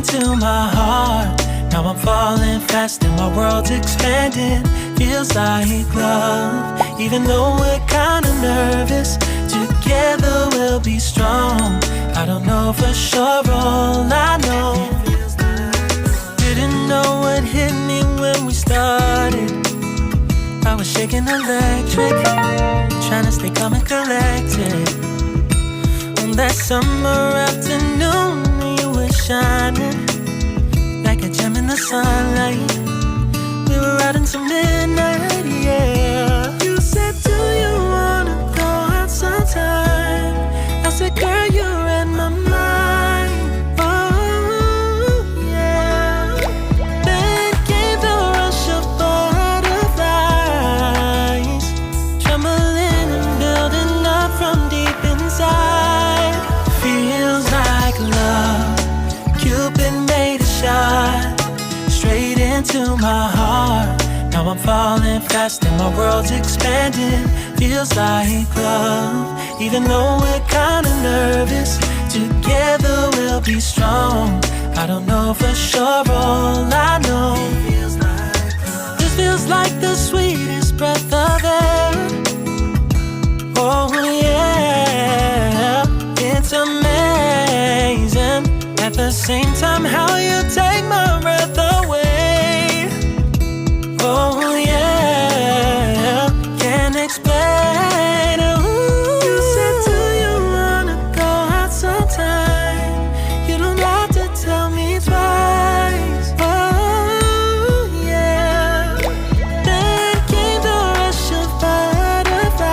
into my heart. Now I'm falling fast and my world's expanding. Feels like love, even though we're kinda nervous. Together we'll be strong. I don't know for sure, all I know. Didn't know what hit me when we started. I was shaking electric, trying to stay calm and collected. On that summer afternoon, you were shining like a gem in the sunlight. We were out until midnight, yeah. You said, do you wanna go out sometime? I said, girl, you're in my mind. Oh, yeah. Then came the rush of butterflies, trembling and building up from deep inside. Feels like love. Cupid made a shot straight into my heart. Now I'm falling fast and my world's expanding. Feels like love, even though we're kinda nervous. Together we'll be strong. I don't know for sure, all I know. This feels like the sweetest breath of air. Oh yeah, it's amazing. At the same time, how you take my breath away. Oh yeah, can't explain. Ooh. You said, do you wanna go out sometime? You don't have to tell me twice. Oh yeah. Then came the rush of butterflies,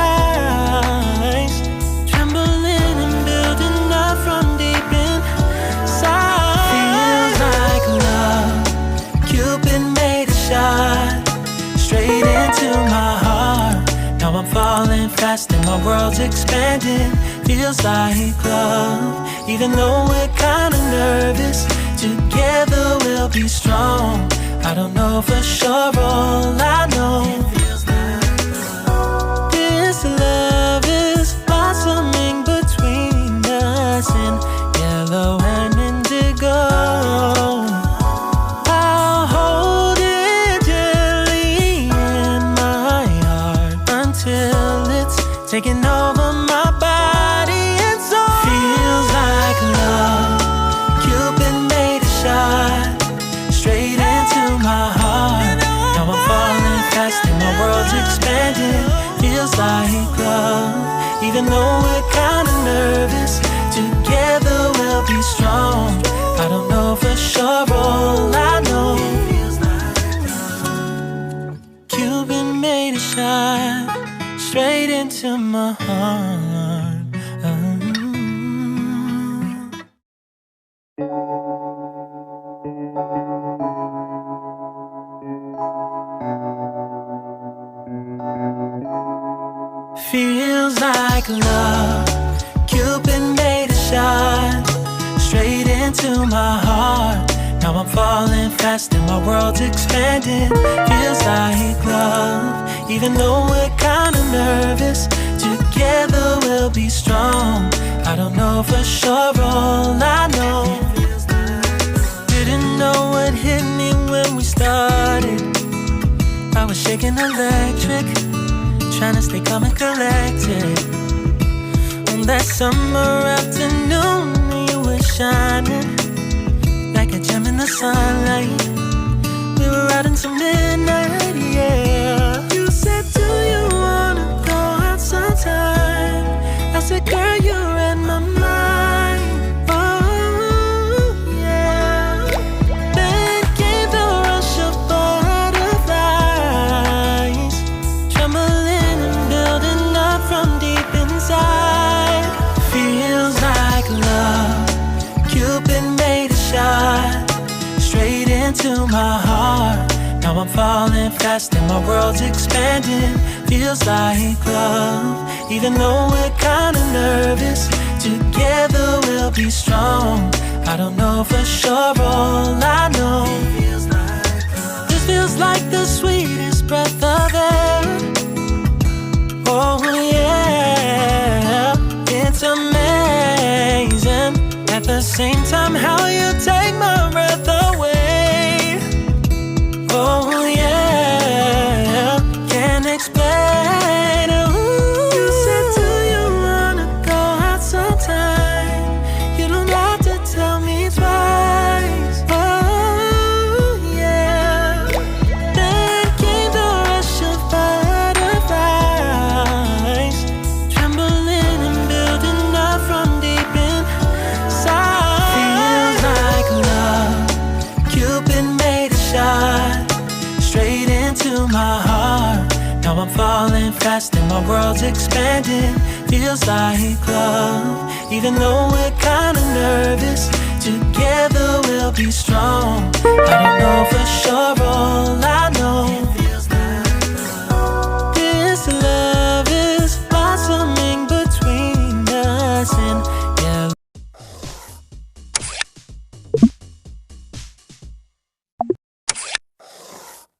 trembling and building up from deep inside. Feels like love. Cupid made a shot straight into my heart. Now I'm falling fast and my world's expanding. Feels like love, even though we're kinda nervous. Together we'll be strong. I don't know for sure, all I know. This love is blossoming between us in yellow and indigo. I'll hold it gently in my heart until it's taking over my body and soul. Feels like love. Cupid made a shot straight into my heart. Now I'm falling fast and my world's expanding. Feels like love, even though we're kinda nervous. Together we'll be strong. I don't know for sure, all I know. Cupid made a shot straight into my heart. Feels like love. Cupid made a shot straight into my heart. Now I'm falling fast and my world's expanding. Feels like love, even though we're kinda nervous. Together we'll be strong. I don't know for sure, all I know. Didn't know what hit me when we started. I was shaking electric, trying to stay calm and collected. On that summer afternoon, you were shining like a gem in the sunlight. We were out until midnight, yeah. You said, do you wanna go out sometime? I said, girl, you're in my mind. Oh yeah. Then came the rush of butterflies, trembling and building up from deep inside. Feels like love. Cupid made a shot straight into my heart. Now I'm falling fast and my world's expanding. Feels like love, even though we're kinda nervous. Together we'll be strong. I don't know for sure, all I know. This feels like the sweetest breath of air. Oh yeah, it's amazing. At the same time, how you take my breath away. Oh yeah, can't explain. Ooh. You said, do you wanna go out sometime? You don't have to tell me twice. Oh yeah. Then came the rush of butterflies, trembling and building up from deep inside. Feels like love. Cupid made a shot straight into my heart. Now I'm falling fast and my world's expanding. Feels like love. Even though we're kinda nervous, together we'll be strong. I don't know for sure, all